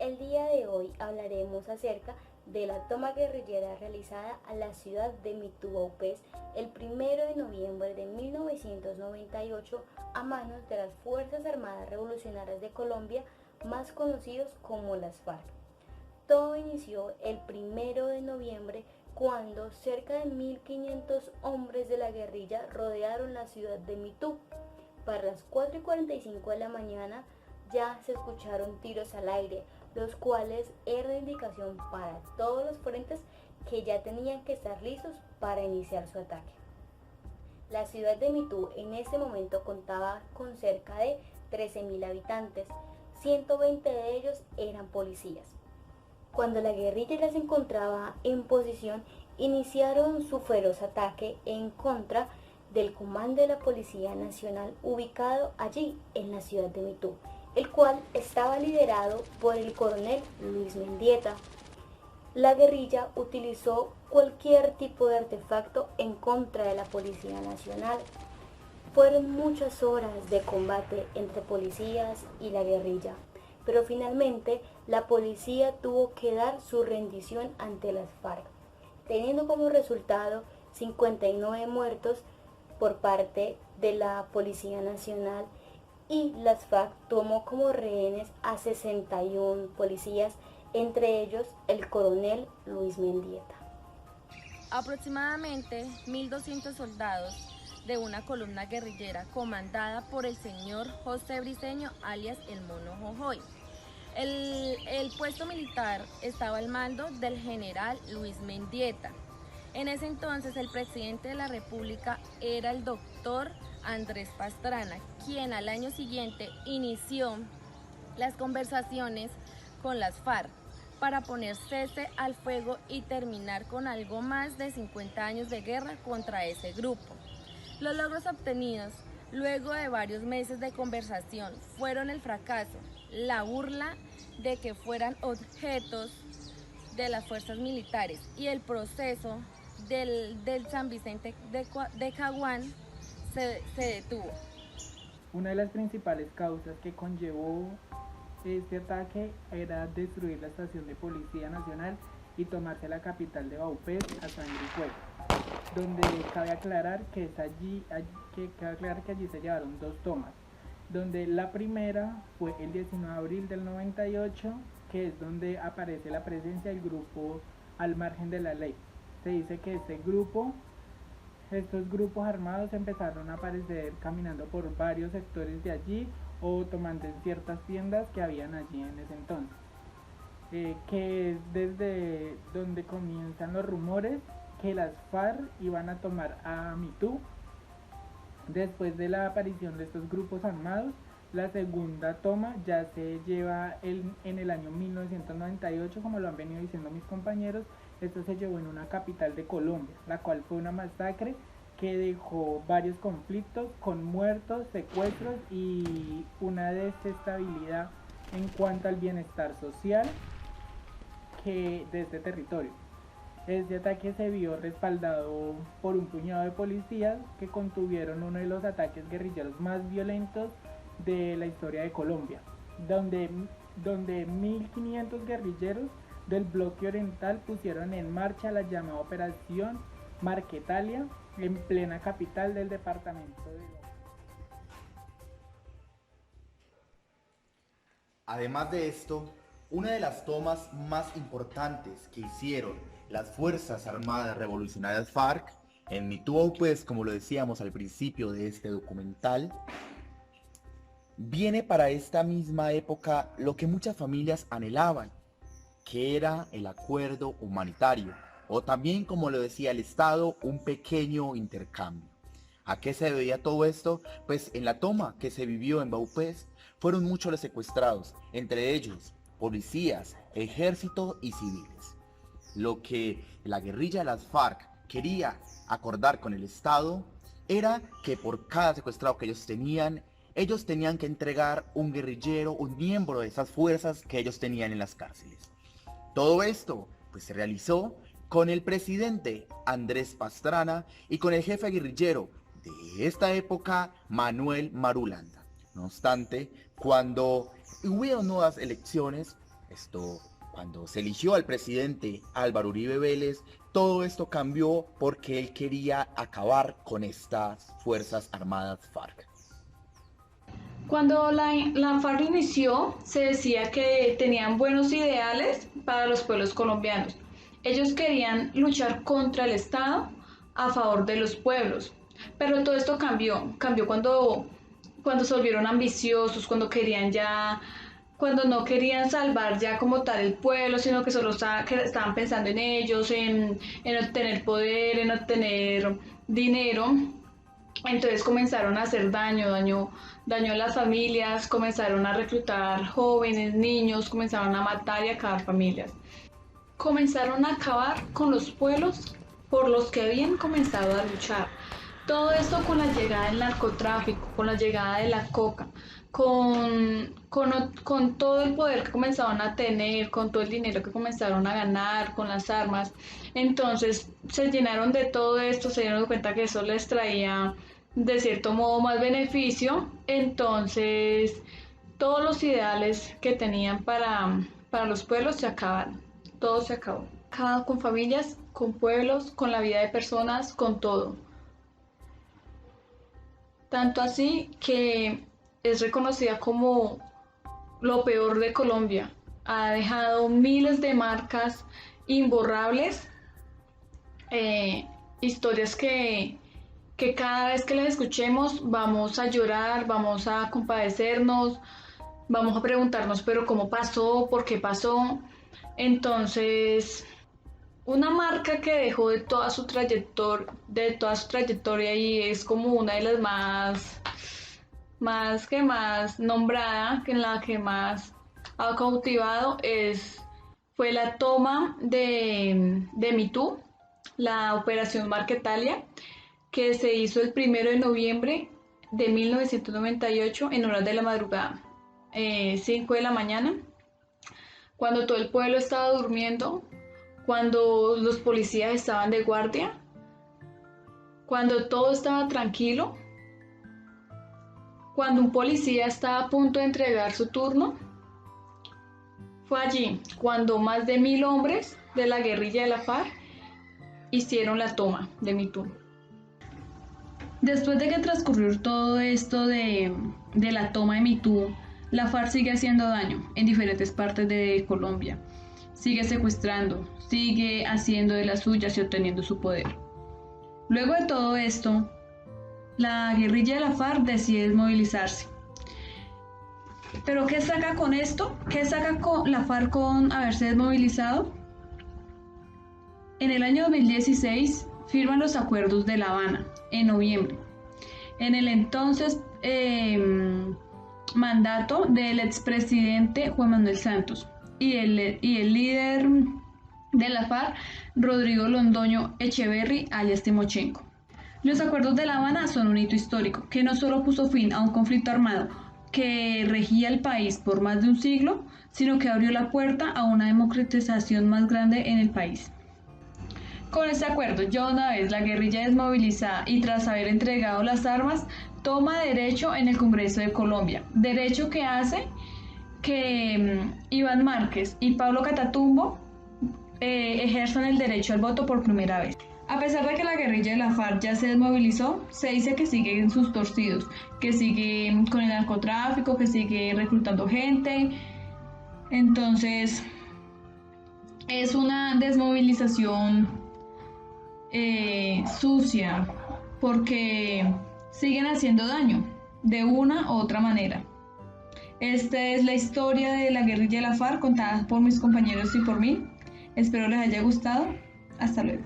El día de hoy hablaremos acerca de la toma guerrillera realizada a la ciudad de Mitú-Vaupés el 1 de noviembre de 1998 a manos de las Fuerzas Armadas Revolucionarias de Colombia, más conocidos como las FARC. Todo inició el 1 de noviembre cuando cerca de 1.500 hombres de la guerrilla rodearon la ciudad de Mitú. Para las 4:45 de la mañana ya se escucharon tiros al aire, los cuales eran indicación para todos los frentes que ya tenían que estar listos para iniciar su ataque. La ciudad de Mitú en ese momento contaba con cerca de 13.000 habitantes, 120 de ellos eran policías. Cuando la guerrilla ya se encontraba en posición, iniciaron su feroz ataque en contra del comando de la Policía Nacional ubicado allí en la ciudad de Mitú, el cual estaba liderado por el coronel Luis Mendieta. La guerrilla utilizó cualquier tipo de artefacto en contra de la Policía Nacional. Fueron muchas horas de combate entre policías y la guerrilla, pero finalmente la policía tuvo que dar su rendición ante las FARC, teniendo como resultado 59 muertos por parte de la Policía Nacional, y las FARC tomó como rehenes a 61 policías, entre ellos el coronel Luis Mendieta. Aproximadamente 1.200 soldados de una columna guerrillera comandada por el señor José Briceño, alias el Mono Jojoy. El puesto militar estaba al mando del general Luis Mendieta. En ese entonces el presidente de la República era el doctor Andrés Pastrana, quien al año siguiente inició las conversaciones con las FARC para poner cese al fuego y terminar con algo más de 50 años de guerra contra ese grupo. Los logros obtenidos luego de varios meses de conversación fueron el fracaso, la burla de que fueran objetos de las fuerzas militares y el proceso del San Vicente de Caguán se detuvo. Una de las principales causas que conllevó este ataque era destruir la estación de Policía Nacional y tomarse la capital de Vaupés a sangre y fuego, donde cabe aclarar que allí se llevaron dos tomas, donde la primera fue el 19 de abril del 98, que es donde aparece la presencia del grupo Al Margen de la Ley. Se dice que estos grupos armados empezaron a aparecer caminando por varios sectores de allí o tomando en ciertas tiendas que habían allí en ese entonces, que es desde donde comienzan los rumores que las FARC iban a tomar a Mitú. Después de la aparición de estos grupos armados, la segunda toma ya se lleva en el año 1998, como lo han venido diciendo mis compañeros. Esto se llevó en una capital de Colombia, la cual fue una masacre que dejó varios conflictos con muertos, secuestros y una desestabilidad en cuanto al bienestar social de este territorio. Este ataque se vio respaldado por un puñado de policías que contuvieron uno de los ataques guerrilleros más violentos de la historia de Colombia, donde 1.500 guerrilleros del bloque oriental pusieron en marcha la llamada Operación Marquetalia en plena capital del departamento de... Además de esto, una de las tomas más importantes que hicieron las Fuerzas Armadas Revolucionarias FARC en Mitú, pues como lo decíamos al principio de este documental, viene para esta misma época lo que muchas familias anhelaban, que era el acuerdo humanitario, o también, como lo decía el Estado, un pequeño intercambio. ¿A qué se debía todo esto? Pues en la toma que se vivió en Vaupés fueron muchos los secuestrados, entre ellos policías, ejército y civiles. Lo que la guerrilla de las FARC quería acordar con el Estado era que por cada secuestrado que ellos tenían que entregar un guerrillero, un miembro de esas fuerzas que ellos tenían en las cárceles. Todo esto pues se realizó con el presidente Andrés Pastrana y con el jefe guerrillero de esta época, Manuel Marulanda. No obstante, cuando hubo nuevas elecciones, Cuando se eligió al presidente Álvaro Uribe Vélez, todo esto cambió porque él quería acabar con estas Fuerzas Armadas FARC. Cuando la FARC inició, se decía que tenían buenos ideales para los pueblos colombianos. Ellos querían luchar contra el Estado a favor de los pueblos. Pero todo esto cambió cuando se volvieron ambiciosos, cuando no querían salvar ya como tal el pueblo, sino que solo estaban pensando en ellos, en obtener poder, en obtener dinero. Entonces comenzaron a hacer daño a las familias, comenzaron a reclutar jóvenes, niños, comenzaron a matar y a acabar familias. Comenzaron a acabar con los pueblos por los que habían comenzado a luchar. Todo esto con la llegada del narcotráfico, con la llegada de la coca, con todo el poder que comenzaron a tener, con todo el dinero que comenzaron a ganar, con las armas. Entonces se llenaron de todo esto, se dieron cuenta que eso les traía de cierto modo más beneficio. Entonces todos los ideales que tenían para los pueblos se acabaron, todo se acabó. Acabado con familias, con pueblos, con la vida de personas, con todo. Tanto así que es reconocida como lo peor de Colombia. Ha dejado miles de marcas imborrables, historias que cada vez que las escuchemos vamos a llorar, vamos a compadecernos, vamos a preguntarnos, pero ¿cómo pasó? ¿Por qué pasó? Entonces, una marca que dejó de toda su trayectoria y es como una de las más nombrada, en la que más ha cautivado, fue la toma de MeToo, la operación Marquetalia, que se hizo el 1 de noviembre de 1998 en horas de la madrugada, 5 de la mañana, cuando todo el pueblo estaba durmiendo, cuando los policías estaban de guardia, cuando todo estaba tranquilo, cuando un policía estaba a punto de entregar su turno. Fue allí cuando más de 1000 hombres de la guerrilla de la FARC hicieron la toma de MeToo. Después de que transcurrió todo esto de la toma de MeToo, la FARC sigue haciendo daño en diferentes partes de Colombia. Sigue secuestrando, sigue haciendo de las suyas y obteniendo su poder. Luego de todo esto, la guerrilla de la FARC decide desmovilizarse. ¿Pero qué saca con esto? ¿Qué saca con la FARC con haberse desmovilizado? En el año 2016 firman los acuerdos de La Habana, en noviembre. En el entonces mandato del expresidente Juan Manuel Santos y el líder de la FARC, Rodrigo Londoño Echeverry, alias Timochenko. Los acuerdos de La Habana son un hito histórico que no solo puso fin a un conflicto armado que regía el país por más de un siglo, sino que abrió la puerta a una democratización más grande en el país. Con este acuerdo, ya una vez la guerrilla desmovilizada y tras haber entregado las armas, toma derecho en el Congreso de Colombia, derecho que hace que Iván Márquez y Pablo Catatumbo ejerzan el derecho al voto por primera vez. A pesar de que la guerrilla de la FARC ya se desmovilizó, se dice que sigue en sus torcidos, que sigue con el narcotráfico, que sigue reclutando gente. Entonces, es una desmovilización sucia, porque siguen haciendo daño de una u otra manera. Esta es la historia de la guerrilla de la FARC contada por mis compañeros y por mí. Espero les haya gustado. Hasta luego.